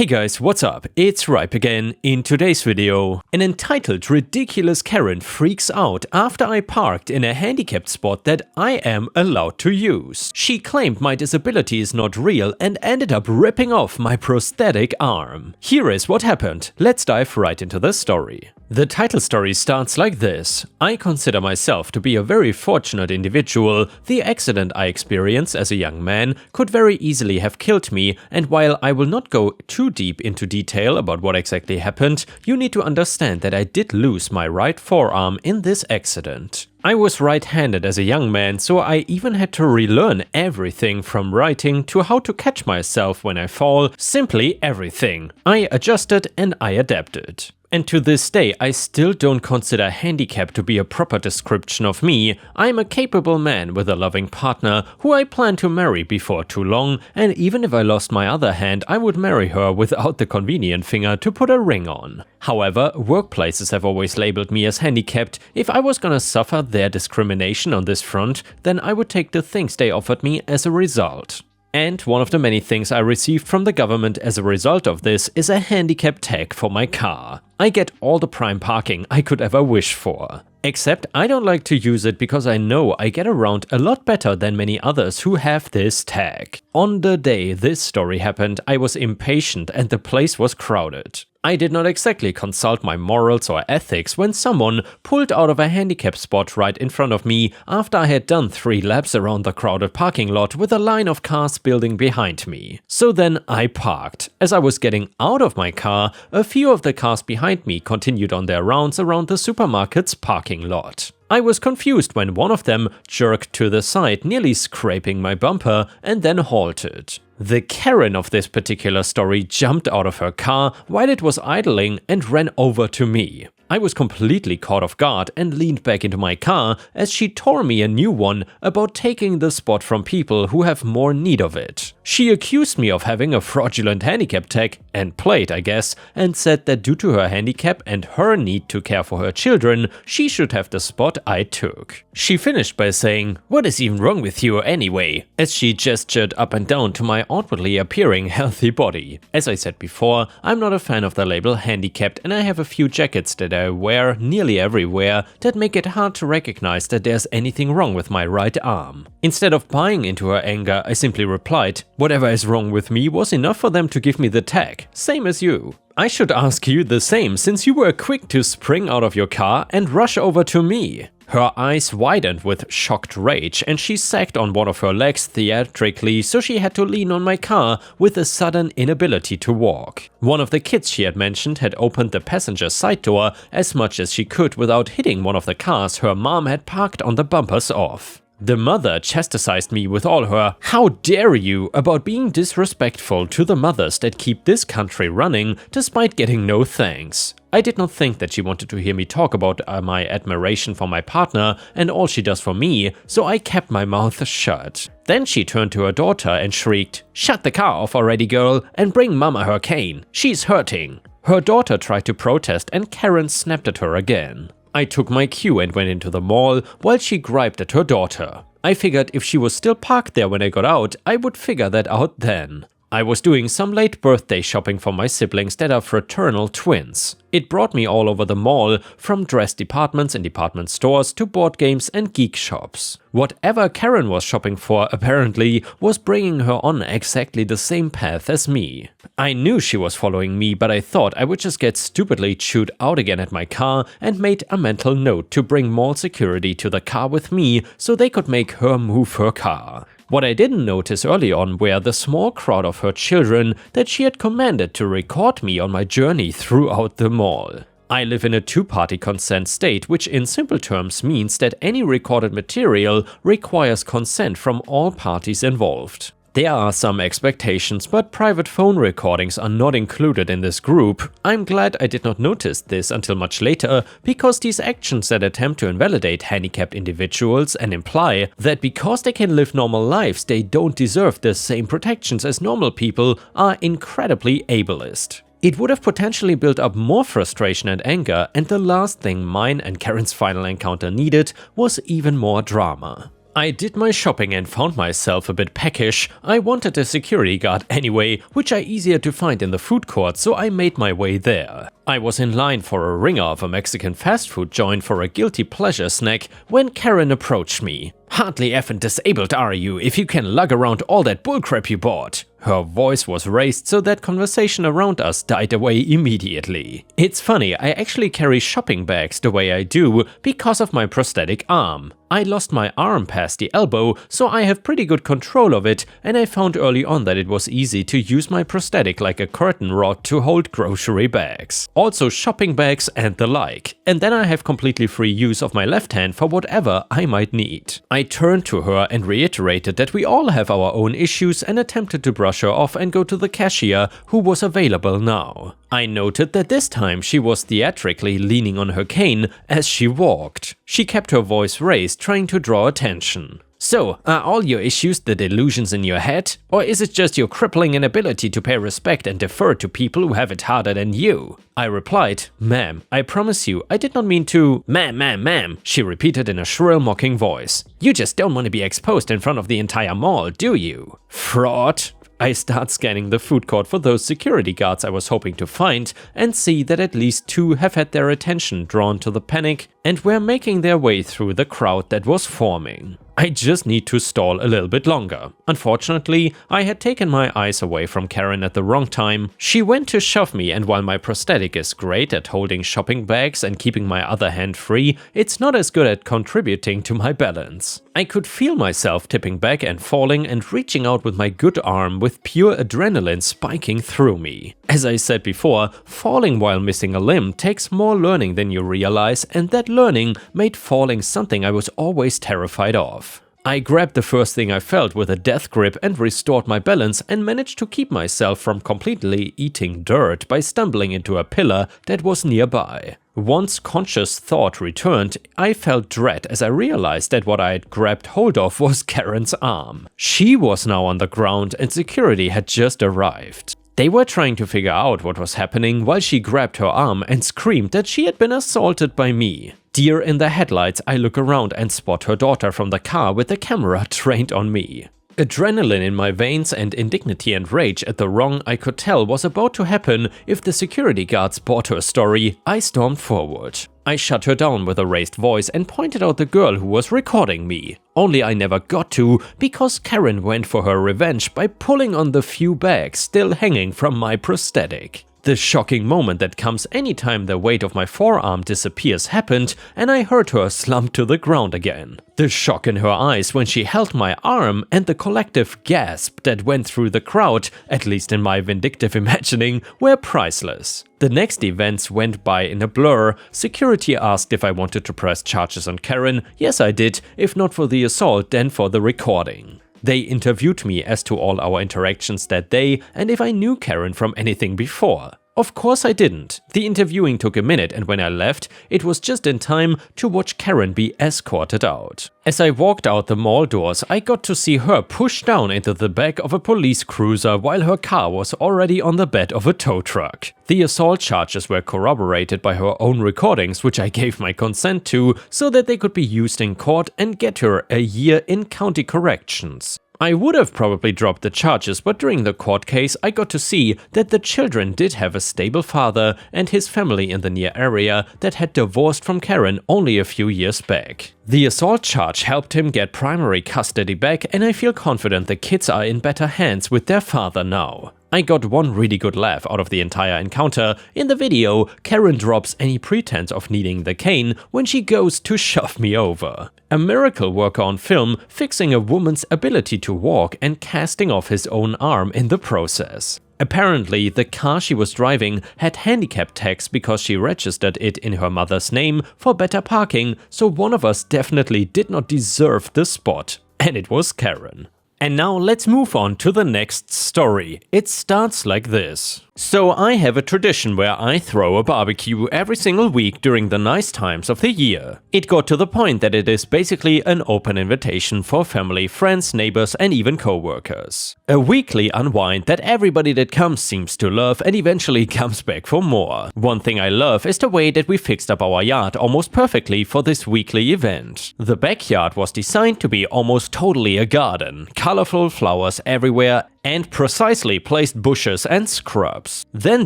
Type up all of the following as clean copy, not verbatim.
Hey guys, what's up? It's Ripe again. In today's video, an entitled ridiculous Karen freaks out after I parked in a handicapped spot that I am allowed to use. She claimed my disability is not real and ended up ripping off my prosthetic arm. Here is what happened. Let's dive right into the story. The title story starts like this. I consider myself to be a very fortunate individual. The accident I experienced as a young man could very easily have killed me, and while I will not go too deep into detail about what exactly happened, you need to understand that I did lose my right forearm in this accident. I was right-handed as a young man, so I even had to relearn everything from writing to how to catch myself when I fall, simply everything. I adjusted and I adapted. And to this day, I still don't consider handicap to be a proper description of me. I'm a capable man with a loving partner who I plan to marry before too long, and even if I lost my other hand, I would marry her without the convenient finger to put a ring on. However, workplaces have always labeled me as handicapped. If I was gonna suffer their discrimination on this front, then I would take the things they offered me as a result. And one of the many things I received from the government as a result of this is a handicap tag for my car. I get all the prime parking I could ever wish for. Except I don't like to use it because I know I get around a lot better than many others who have this tag. On the day this story happened, I was impatient and the place was crowded. I did not exactly consult my morals or ethics when someone pulled out of a handicap spot right in front of me after I had done 3 laps around the crowded parking lot with a line of cars building behind me. So then I parked. As I was getting out of my car, a few of the cars behind me continued on their rounds around the supermarket's parking lot. I was confused when one of them jerked to the side, nearly scraping my bumper, and then halted. The Karen of this particular story jumped out of her car while it was idling and ran over to me. I was completely caught off guard and leaned back into my car as she tore me a new one about taking the spot from people who have more need of it. She accused me of having a fraudulent handicap tag and plate, I guess, and said that due to her handicap and her need to care for her children, she should have the spot I took. She finished by saying, "What is even wrong with you anyway?" as she gestured up and down to my outwardly appearing healthy body. As I said before, I'm not a fan of the label handicapped, and I have a few jackets that I wear nearly everywhere that make it hard to recognize that there's anything wrong with my right arm. Instead of buying into her anger, I simply replied, "Whatever is wrong with me was enough for them to give me the tag, same as you. I should ask you the same since you were quick to spring out of your car and rush over to me." Her eyes widened with shocked rage and she sagged on one of her legs theatrically, so she had to lean on my car with a sudden inability to walk. One of the kids she had mentioned had opened the passenger side door as much as she could without hitting one of the cars her mom had parked on the bumpers off. The mother chastised me with all her "how dare you" about being disrespectful to the mothers that keep this country running despite getting no thanks. I did not think that she wanted to hear me talk about my admiration for my partner and all she does for me, so I kept my mouth shut. Then she turned to her daughter and shrieked, "Shut the car off already, girl, and bring mama her cane. She's hurting." Her daughter tried to protest and Karen snapped at her again. I took my cue and went into the mall while she griped at her daughter. I figured if she was still parked there when I got out, I would figure that out then. I was doing some late birthday shopping for my siblings that are fraternal twins. It brought me all over the mall, from dress departments and department stores to board games and geek shops. Whatever Karen was shopping for apparently was bringing her on exactly the same path as me. I knew she was following me, but I thought I would just get stupidly chewed out again at my car and made a mental note to bring mall security to the car with me so they could make her move her car. What I didn't notice early on were the small crowd of her children that she had commanded to record me on my journey throughout the mall. I live in a 2-party consent state, which in simple terms means that any recorded material requires consent from all parties involved. There are some expectations, but private phone recordings are not included in this group. I'm glad I did not notice this until much later, because these actions that attempt to invalidate handicapped individuals and imply that because they can live normal lives they don't deserve the same protections as normal people are incredibly ableist. It would have potentially built up more frustration and anger, and the last thing mine and Karen's final encounter needed was even more drama. I did my shopping and found myself a bit peckish. I wanted a security guard anyway, which I easier to find in the food court, so I made my way there. I was in line for a ringer of a Mexican fast food joint for a guilty pleasure snack when Karen approached me. "Hardly effing disabled are you if you can lug around all that bullcrap you bought?" Her voice was raised so that conversation around us died away immediately. It's funny, I actually carry shopping bags the way I do because of my prosthetic arm. I lost my arm past the elbow, so I have pretty good control of it, and I found early on that it was easy to use my prosthetic like a curtain rod to hold grocery bags. Also shopping bags and the like. And then I have completely free use of my left hand for whatever I might need. I turned to her and reiterated that we all have our own issues and attempted to brush her off and go to the cashier, who was available now. I noted that this time she was theatrically leaning on her cane as she walked. She kept her voice raised, trying to draw attention. "So, are all your issues the delusions in your head? Or is it just your crippling inability to pay respect and defer to people who have it harder than you?" I replied, "Ma'am, I promise you, I did not mean to—" Ma'am, she repeated in a shrill mocking voice. "You just don't want to be exposed in front of the entire mall, do you?" Fraud. I start scanning the food court for those security guards I was hoping to find and see that at least 2 have had their attention drawn to the panic and were making their way through the crowd that was forming. I just need to stall a little bit longer. Unfortunately, I had taken my eyes away from Karen at the wrong time. She went to shove me, and while my prosthetic is great at holding shopping bags and keeping my other hand free, it's not as good at contributing to my balance. I could feel myself tipping back and falling and reaching out with my good arm with pure adrenaline spiking through me. As I said before, falling while missing a limb takes more learning than you realize, and that learning made falling something I was always terrified of. I grabbed the first thing I felt with a death grip and restored my balance and managed to keep myself from completely eating dirt by stumbling into a pillar that was nearby. Once conscious thought returned, I felt dread as I realized that what I had grabbed hold of was Karen's arm. She was now on the ground and security had just arrived. They were trying to figure out what was happening while she grabbed her arm and screamed that she had been assaulted by me. Deer in the headlights, I look around and spot her daughter from the car with the camera trained on me. Adrenaline in my veins and indignity and rage at the wrong I could tell was about to happen if the security guards bought her story, I stormed forward. I shut her down with a raised voice and pointed out the girl who was recording me. Only I never got to, because Karen went for her revenge by pulling on the few bags still hanging from my prosthetic. The shocking moment that comes anytime the weight of my forearm disappears happened, and I heard her slump to the ground again. The shock in her eyes when she held my arm and the collective gasp that went through the crowd, at least in my vindictive imagining, were priceless. The next events went by in a blur. Security asked if I wanted to press charges on Karen. Yes, I did, if not for the assault, then for the recording. They interviewed me as to all our interactions that day and if I knew Karen from anything before. Of course I didn't. The interviewing took a minute, and when I left, it was just in time to watch Karen be escorted out. As I walked out the mall doors, I got to see her push down into the back of a police cruiser while her car was already on the bed of a tow truck. The assault charges were corroborated by her own recordings, which I gave my consent to, so that they could be used in court and get her a year in county corrections. I would have probably dropped the charges, but during the court case I got to see that the children did have a stable father and his family in the near area that had divorced from Karen only a few years back. The assault charge helped him get primary custody back, and I feel confident the kids are in better hands with their father now. I got one really good laugh out of the entire encounter. In the video, Karen drops any pretense of needing the cane when she goes to shove me over. A miracle worker on film, fixing a woman's ability to walk and casting off his own arm in the process. Apparently, the car she was driving had handicap tags because she registered it in her mother's name for better parking, so one of us definitely did not deserve the spot. And it was Karen. And now let's move on to the next story. It starts like this. So I have a tradition where I throw a barbecue every single week during the nice times of the year. It got to the point that it is basically an open invitation for family, friends, neighbors and even co-workers. A weekly unwind that everybody that comes seems to love and eventually comes back for more. One thing I love is the way that we fixed up our yard almost perfectly for this weekly event. The backyard was designed to be almost totally a garden, colorful flowers everywhere and precisely placed bushes and scrubs. Then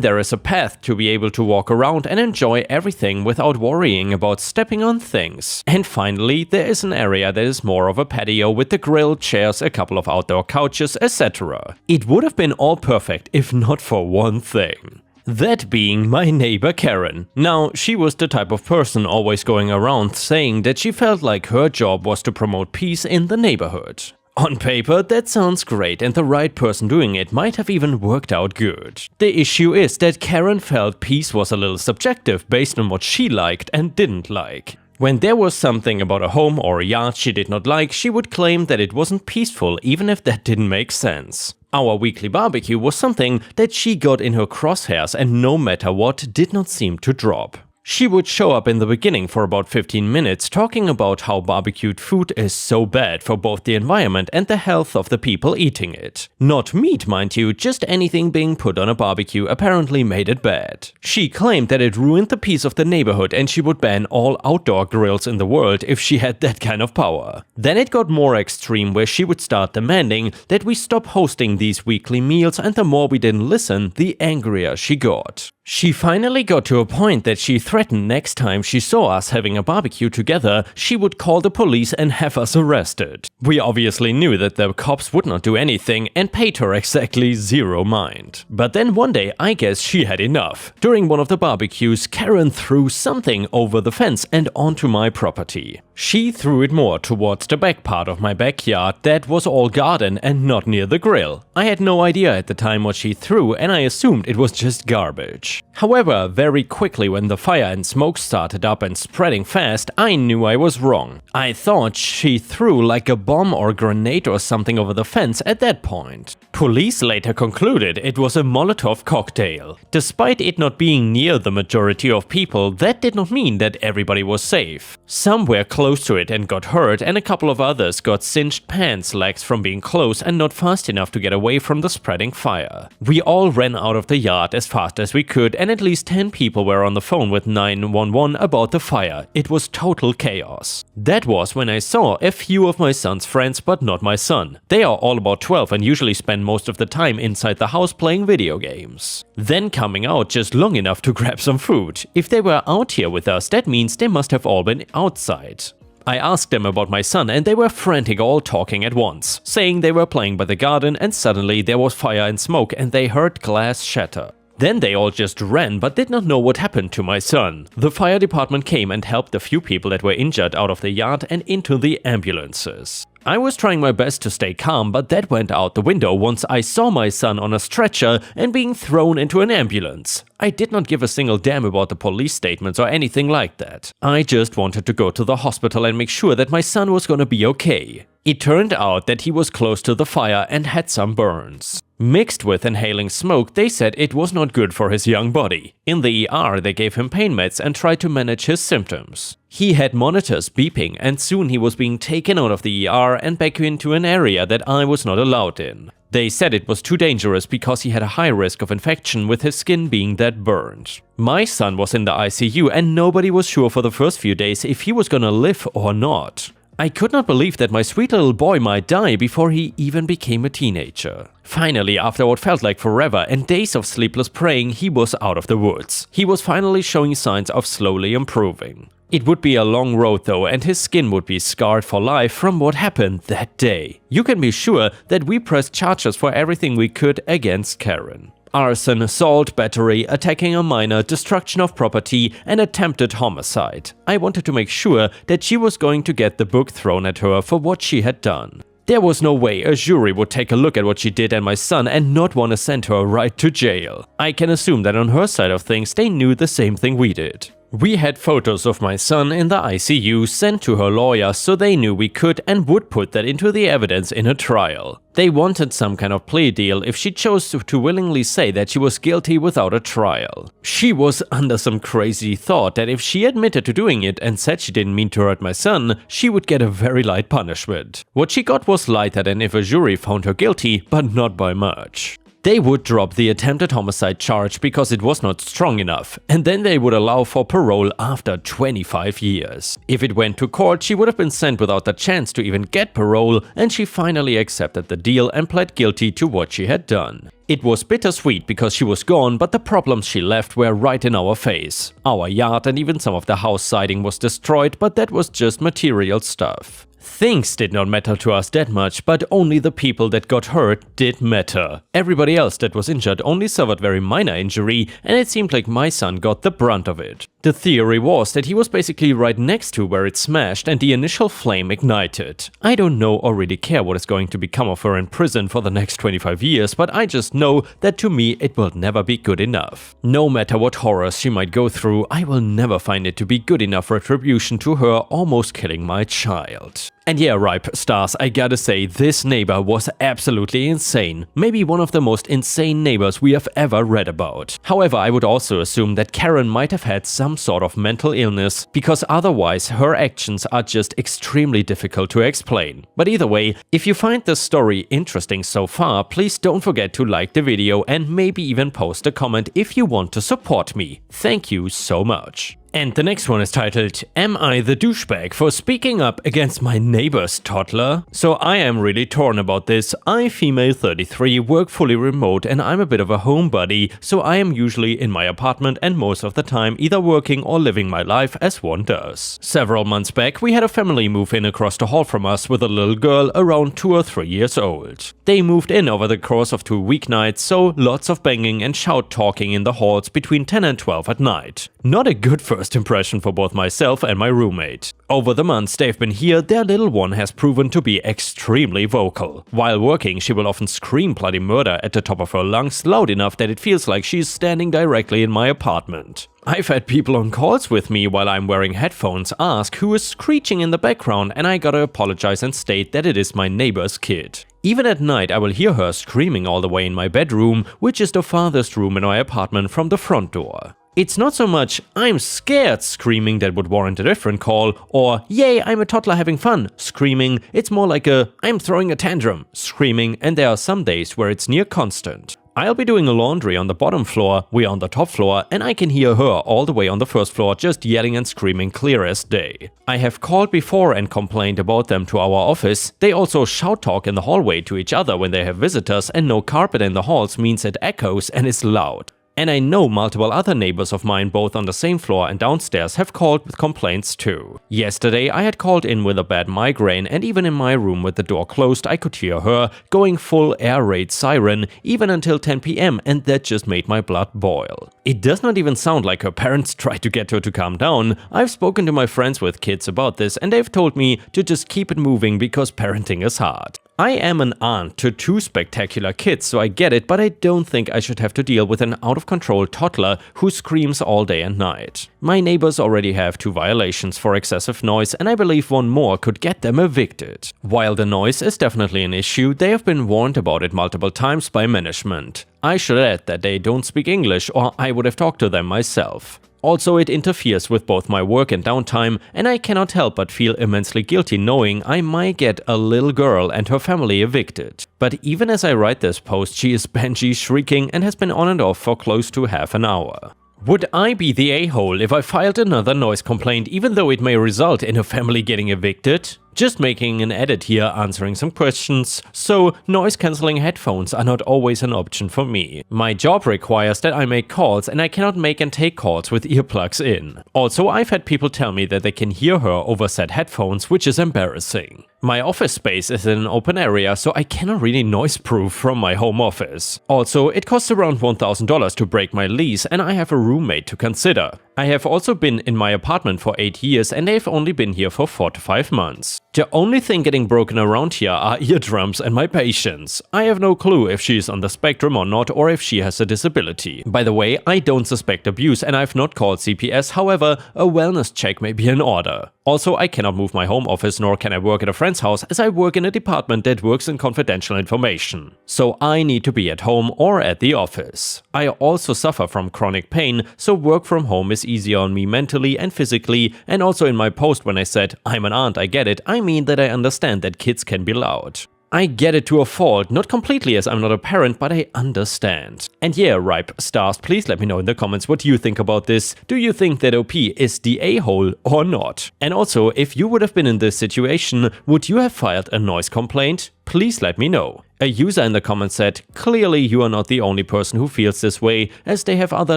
there is a path to be able to walk around and enjoy everything without worrying about stepping on things. And finally, there is an area that is more of a patio with the grill, chairs, a couple of outdoor couches, etc. It would have been all perfect if not for one thing. That being my neighbor Karen. Now, she was the type of person always going around saying that she felt like her job was to promote peace in the neighborhood. On paper, that sounds great and the right person doing it might have even worked out good. The issue is that Karen felt peace was a little subjective based on what she liked and didn't like. When there was something about a home or a yard she did not like, she would claim that it wasn't peaceful even if that didn't make sense. Our weekly barbecue was something that she got in her crosshairs and no matter what did not seem to drop. She would show up in the beginning for about 15 minutes talking about how barbecued food is so bad for both the environment and the health of the people eating it. Not meat, mind you, just anything being put on a barbecue apparently made it bad. She claimed that it ruined the peace of the neighborhood and she would ban all outdoor grills in the world if she had that kind of power. Then it got more extreme where she would start demanding that we stop hosting these weekly meals, and the more we didn't listen, the angrier she got. She finally got to a point that she threatened next time she saw us having a barbecue together, she would call the police and have us arrested. We obviously knew that the cops would not do anything and paid her exactly zero mind. But then one day I guess she had enough. During one of the barbecues, Karen threw something over the fence and onto my property. She threw it more towards the back part of my backyard that was all garden and not near the grill. I had no idea at the time what she threw and I assumed it was just garbage. However, very quickly when the fire and smoke started up and spreading fast, I knew I was wrong. I thought she threw like a bomb or grenade or something over the fence at that point. Police later concluded it was a Molotov cocktail. Despite it not being near the majority of people, that did not mean that everybody was safe. Some were close to it and got hurt, and a couple of others got singed pants legs from being close and not fast enough to get away from the spreading fire. We all ran out of the yard as fast as we could, and at least 10 people were on the phone with 911 about the fire. It was total chaos. That was when I saw a few of my son's friends, but not my son. They are all about 12 and usually spend most of the time inside the house playing video games. Then coming out just long enough to grab some food. If they were out here with us, that means they must have all been outside. I asked them about my son and they were frantic, all talking at once, saying they were playing by the garden and suddenly there was fire and smoke and they heard glass shatter. Then they all just ran but did not know what happened to my son. The fire department came and helped the few people that were injured out of the yard and into the ambulances. I was trying my best to stay calm, but that went out the window once I saw my son on a stretcher and being thrown into an ambulance. I did not give a single damn about the police statements or anything like that. I just wanted to go to the hospital and make sure that my son was gonna be okay. It turned out that he was close to the fire and had some burns. Mixed with inhaling smoke, they said it was not good for his young body. In the ER, they gave him pain meds and tried to manage his symptoms. He had monitors beeping and soon he was being taken out of the ER and back into an area that I was not allowed in. They said it was too dangerous because he had a high risk of infection with his skin being that burned. My son was in the ICU and nobody was sure for the first few days if he was gonna live or not. I could not believe that my sweet little boy might die before he even became a teenager. Finally, after what felt like forever and days of sleepless praying, he was out of the woods. He was finally showing signs of slowly improving. It would be a long road though, and his skin would be scarred for life from what happened that day. You can be sure that we pressed charges for everything we could against Karen. Arson, assault, battery, attacking a minor, destruction of property, and attempted homicide. I wanted to make sure that she was going to get the book thrown at her for what she had done. There was no way a jury would take a look at what she did and my son and not want to send her right to jail. I can assume that on her side of things they knew the same thing we did. We had photos of my son in the ICU sent to her lawyer so they knew we could and would put that into the evidence in a trial. They wanted some kind of plea deal if she chose to willingly say that she was guilty without a trial. She was under some crazy thought that if she admitted to doing it and said she didn't mean to hurt my son, she would get a very light punishment. What she got was lighter than if a jury found her guilty, but not by much. They would drop the attempted homicide charge because it was not strong enough, and then they would allow for parole after 25 years. If it went to court, she would have been sent without the chance to even get parole, and she finally accepted the deal and pled guilty to what she had done. It was bittersweet because she was gone, but the problems she left were right in our face. Our yard and even some of the house siding was destroyed, but that was just material stuff. Things did not matter to us that much, but only the people that got hurt did matter. Everybody else that was injured only suffered very minor injury, and it seemed like my son got the brunt of it. The theory was that he was basically right next to where it smashed and the initial flame ignited. I don't know or really care what is going to become of her in prison for the next 25 years, but I just know that to me it will never be good enough. No matter what horrors she might go through, I will never find it to be good enough retribution to her almost killing my child. And yeah, Ripe Stars, I gotta say, this neighbor was absolutely insane. Maybe one of the most insane neighbors we have ever read about. However, I would also assume that Karen might have had some sort of mental illness, because otherwise her actions are just extremely difficult to explain. But either way, if you find this story interesting so far, please don't forget to like the video and maybe even post a comment if you want to support me. Thank you so much. And the next one is titled, Am I the douchebag for speaking up against my neighbor's toddler? So I am really torn about this. I, female 33, work fully remote and I'm a bit of a homebody, so I am usually in my apartment and most of the time either working or living my life as one does. Several months back we had a family move in across the hall from us with a little girl around 2 or 3 years old. They moved in over the course of 2 weeknights, so lots of banging and shout talking in the halls between 10 and 12 at night. Not a good first impression for both myself and my roommate. Over the months they've been here, their little one has proven to be extremely vocal. While working, she will often scream bloody murder at the top of her lungs, loud enough that it feels like she's standing directly in my apartment. I've had people on calls with me while I'm wearing headphones ask who is screeching in the background, and I gotta apologize and state that it is my neighbor's kid. Even at night I will hear her screaming all the way in my bedroom, which is the farthest room in my apartment from the front door. It's not so much "I'm scared" screaming that would warrant a different call, or "Yay, I'm a toddler having fun" screaming. It's more like a "I'm throwing a tantrum" screaming, and there are some days where it's near constant. I'll be doing laundry on the bottom floor, we're on the top floor, and I can hear her all the way on the first floor just yelling and screaming clear as day. I have called before and complained about them to our office. They also shout talk in the hallway to each other when they have visitors, and no carpet in the halls means it echoes and is loud. And I know multiple other neighbors of mine both on the same floor and downstairs have called with complaints too. Yesterday I had called in with a bad migraine, and even in my room with the door closed I could hear her going full air raid siren even until 10 PM, and that just made my blood boil. It does not even sound like her parents tried to get her to calm down. I've spoken to my friends with kids about this and they've told me to just keep it moving because parenting is hard. I am an aunt to 2 spectacular kids, so I get it, but I don't think I should have to deal with an out-of-control toddler who screams all day and night. My neighbors already have 2 violations for excessive noise, and I believe one more could get them evicted. While the noise is definitely an issue, they have been warned about it multiple times by management. I should add that they don't speak English, or I would have talked to them myself. Also, it interferes with both my work and downtime, and I cannot help but feel immensely guilty knowing I might get a little girl and her family evicted. But even as I write this post, she is banshee shrieking and has been on and off for close to half an hour. Would I be the a-hole if I filed another noise complaint even though it may result in a family getting evicted? Just making an edit here, answering some questions. So, noise-cancelling headphones are not always an option for me. My job requires that I make calls, and I cannot make and take calls with earplugs in. Also, I've had people tell me that they can hear her over said headphones, which is embarrassing. My office space is in an open area, so I cannot really noise-proof from my home office. Also, it costs around $1,000 to break my lease, and I have a roommate to consider. I have also been in my apartment for 8 years, and they've only been here for 4 to 5 months. The only thing getting broken around here are eardrums and my patience. I have no clue if she is on the spectrum or not, or if she has a disability. By the way, I don't suspect abuse, and I've not called CPS, however, a wellness check may be in order. Also, I cannot move my home office, nor can I work at a friend's house, as I work in a department that works in confidential information. So I need to be at home or at the office. I also suffer from chronic pain, so work from home is easier on me mentally and physically, and also in my post when I said, I'm an aunt, I get it, I mean that I understand that kids can be loud. I get it to a fault, not completely as I'm not a parent, but I understand. And yeah, Ripe Stars, please let me know in the comments what you think about this. Do you think that OP is the a-hole or not? And also, if you would have been in this situation, would you have filed a noise complaint? Please let me know. A user in the comments said, clearly you are not the only person who feels this way, as they have other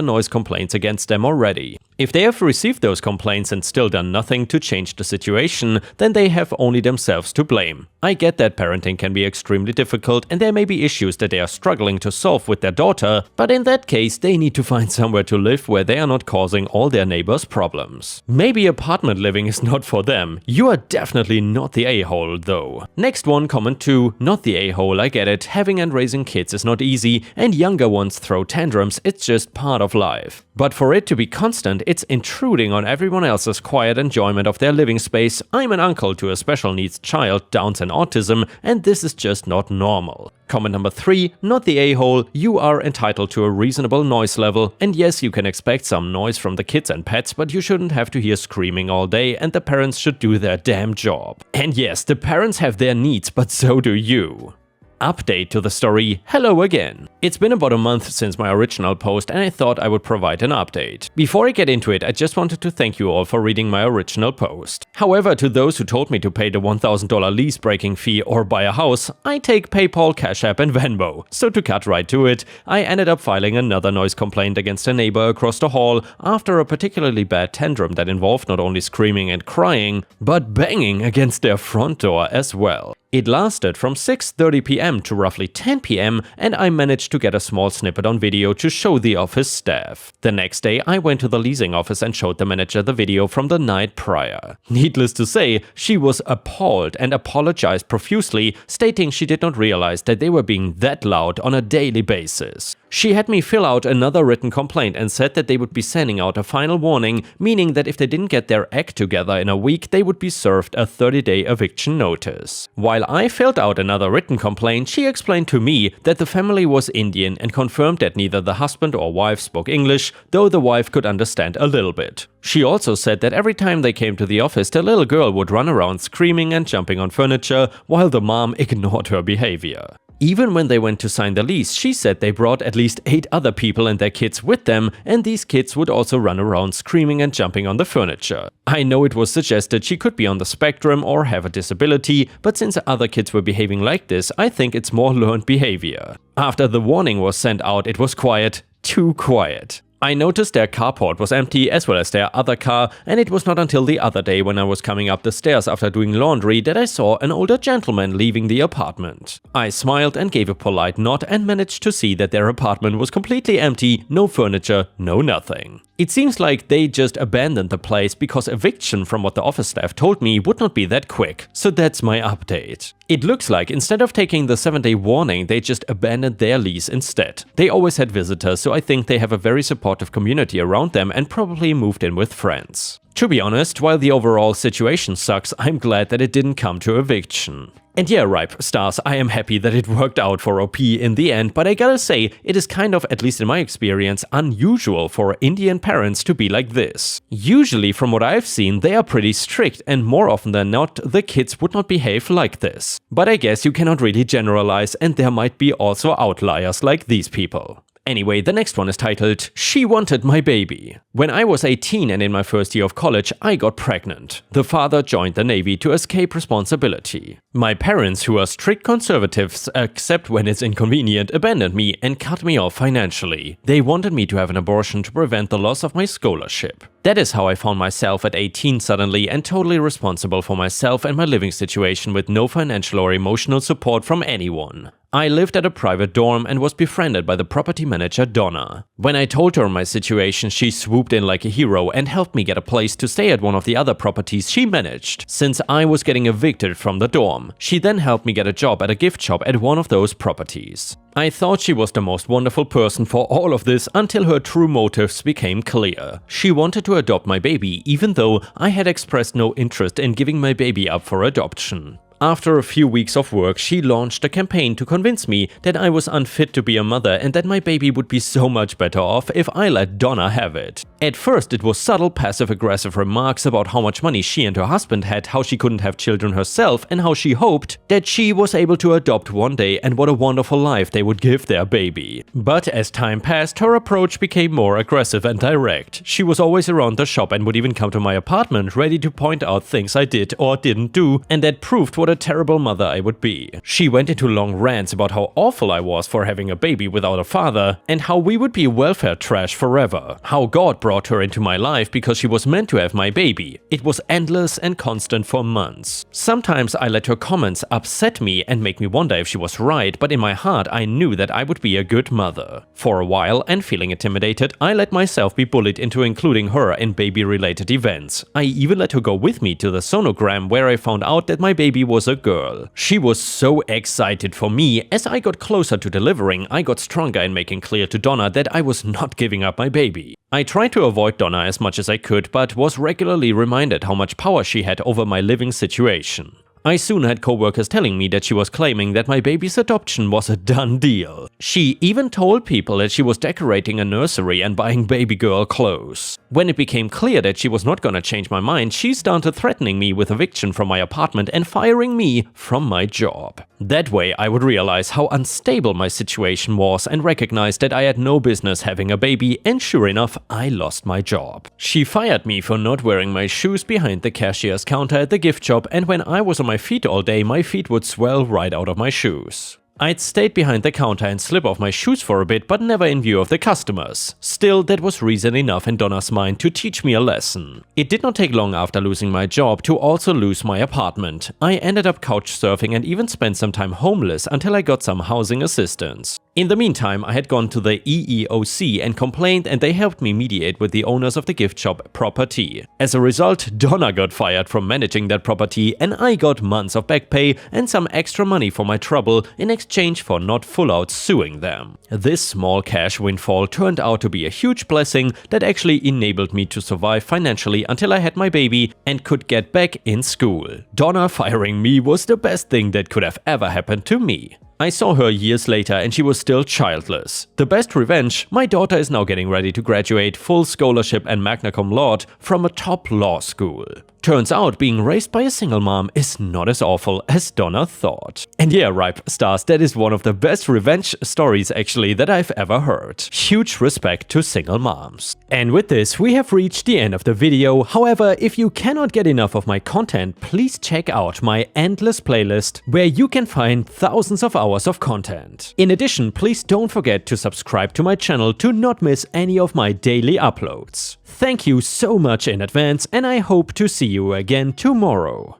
noise complaints against them already. If they have received those complaints and still done nothing to change the situation, then they have only themselves to blame. I get that parenting can be extremely difficult and there may be issues that they are struggling to solve with their daughter, but in that case they need to find somewhere to live where they are not causing all their neighbors' problems. Maybe apartment living is not for them. You are definitely not the a-hole though. Next one, comment 2, not the a-hole, I get it, having and raising kids is not easy and younger ones throw tantrums, it's just part of life. But for it to be constant, it's intruding on everyone else's quiet enjoyment of their living space. I'm an uncle to a special needs child, Downs and autism, and this is just not normal. Comment number 3, not the a-hole, you are entitled to a reasonable noise level, and yes, you can expect some noise from the kids and pets, but you shouldn't have to hear screaming all day, and the parents should do their damn job. And yes, the parents have their needs, but so do you. Update to the story, hello again. It's been about a month since my original post and I thought I would provide an update. Before I get into it, I just wanted to thank you all for reading my original post. However, to those who told me to pay the $1,000 lease breaking fee or buy a house, I take PayPal, Cash App and Venmo. So to cut right to it, I ended up filing another noise complaint against a neighbor across the hall after a particularly bad tantrum that involved not only screaming and crying, but banging against their front door as well. It lasted from 6:30 p.m. to roughly 10 p.m. and I managed to get a small snippet on video to show the office staff. The next day I went to the leasing office and showed the manager the video from the night prior. Needless to say, she was appalled and apologized profusely, stating she did not realize that they were being that loud on a daily basis. She had me fill out another written complaint and said that they would be sending out a final warning, meaning that if they didn't get their act together in a week, they would be served a 30-day eviction notice. While I filled out another written complaint, she explained to me that the family was Indian and confirmed that neither the husband or wife spoke English, though the wife could understand a little bit. She also said that every time they came to the office, the little girl would run around screaming and jumping on furniture, while the mom ignored her behavior. Even when they went to sign the lease, she said they brought at least 8 other people and their kids with them, and these kids would also run around screaming and jumping on the furniture. I know it was suggested she could be on the spectrum or have a disability, but since other kids were behaving like this, I think it's more learned behavior. After the warning was sent out, it was quiet, too quiet. I noticed their carport was empty as well as their other car, and it was not until the other day when I was coming up the stairs after doing laundry that I saw an older gentleman leaving the apartment. I smiled and gave a polite nod and managed to see that their apartment was completely empty, no furniture, no nothing. It seems like they just abandoned the place because eviction, from what the office staff told me, would not be that quick, so that's my update. It looks like instead of taking the 7-day warning, they just abandoned their lease instead. They always had visitors, so I think they have a very supportive community around them and probably moved in with friends. To be honest, while the overall situation sucks, I'm glad that it didn't come to eviction. And yeah, Ripe Stars, I am happy that it worked out for OP in the end, but I gotta say, it is kind of, at least in my experience, unusual for Indian parents to be like this. Usually, from what I've seen, they are pretty strict, and more often than not, the kids would not behave like this. But I guess you cannot really generalize, and there might be also outliers like these people. Anyway, the next one is titled, She Wanted My Baby. When I was 18 and in my first year of college, I got pregnant. The father joined the Navy to escape responsibility. My parents, who are strict conservatives, except when it's inconvenient, abandoned me and cut me off financially. They wanted me to have an abortion to prevent the loss of my scholarship. That is how I found myself at 18 suddenly and totally responsible for myself and my living situation with no financial or emotional support from anyone. I lived at a private dorm and was befriended by the property manager Donna. When I told her my situation, she swooped in like a hero and helped me get a place to stay at one of the other properties she managed, since I was getting evicted from the dorm. She then helped me get a job at a gift shop at one of those properties. I thought she was the most wonderful person for all of this until her true motives became clear. She wanted to adopt my baby, even though I had expressed no interest in giving my baby up for adoption. After a few weeks of work, she launched a campaign to convince me that I was unfit to be a mother and that my baby would be so much better off if I let Donna have it. At first, it was subtle passive-aggressive remarks about how much money she and her husband had, how she couldn't have children herself, and how she hoped that she was able to adopt one day and what a wonderful life they would give their baby. But as time passed, her approach became more aggressive and direct. She was always around the shop and would even come to my apartment ready to point out things I did or didn't do, and that proved what a terrible mother I would be. She went into long rants about how awful I was for having a baby without a father, and how we would be welfare trash forever. How God brought her into my life because she was meant to have my baby. It was endless and constant for months. Sometimes I let her comments upset me and make me wonder if she was right, but in my heart I knew that I would be a good mother. For a while, and feeling intimidated, I let myself be bullied into including her in baby-related events. I even let her go with me to the sonogram, where I found out that my baby was a girl. She was so excited for me. As I got closer to delivering, I got stronger in making clear to Donna that I was not giving up my baby. I tried to avoid Donna as much as I could, but was regularly reminded how much power she had over my living situation. I soon had co-workers telling me that she was claiming that my baby's adoption was a done deal. She even told people that she was decorating a nursery and buying baby girl clothes. When it became clear that she was not gonna change my mind, she started threatening me with eviction from my apartment and firing me from my job. That way I would realize how unstable my situation was and recognize that I had no business having a baby, and sure enough, I lost my job. She fired me for not wearing my shoes behind the cashier's counter at the gift shop, and when I was on my feet all day, my feet would swell right out of my shoes. I'd stayed behind the counter and slip off my shoes for a bit, but never in view of the customers. Still, that was reason enough in Donna's mind to teach me a lesson. It did not take long after losing my job to also lose my apartment. I ended up couch surfing and even spent some time homeless until I got some housing assistance. In the meantime, I had gone to the EEOC and complained, and they helped me mediate with the owners of the gift shop property. As a result, Donna got fired from managing that property, and I got months of back pay and some extra money for my trouble in exchange for not full out suing them. This small cash windfall turned out to be a huge blessing that actually enabled me to survive financially until I had my baby and could get back in school. Donna firing me was the best thing that could have ever happened to me. I saw her years later and she was still childless. The best revenge, my daughter is now getting ready to graduate, full scholarship and magna cum laude from a top law school. Turns out being raised by a single mom is not as awful as Donna thought. And yeah, Ripe Stars, that is one of the best revenge stories actually that I've ever heard. Huge respect to single moms. And with this, we have reached the end of the video. However, if you cannot get enough of my content, please check out my endless playlist where you can find thousands of hours of content. In addition, please don't forget to subscribe to my channel to not miss any of my daily uploads. Thank you so much in advance, and I hope to see you again tomorrow.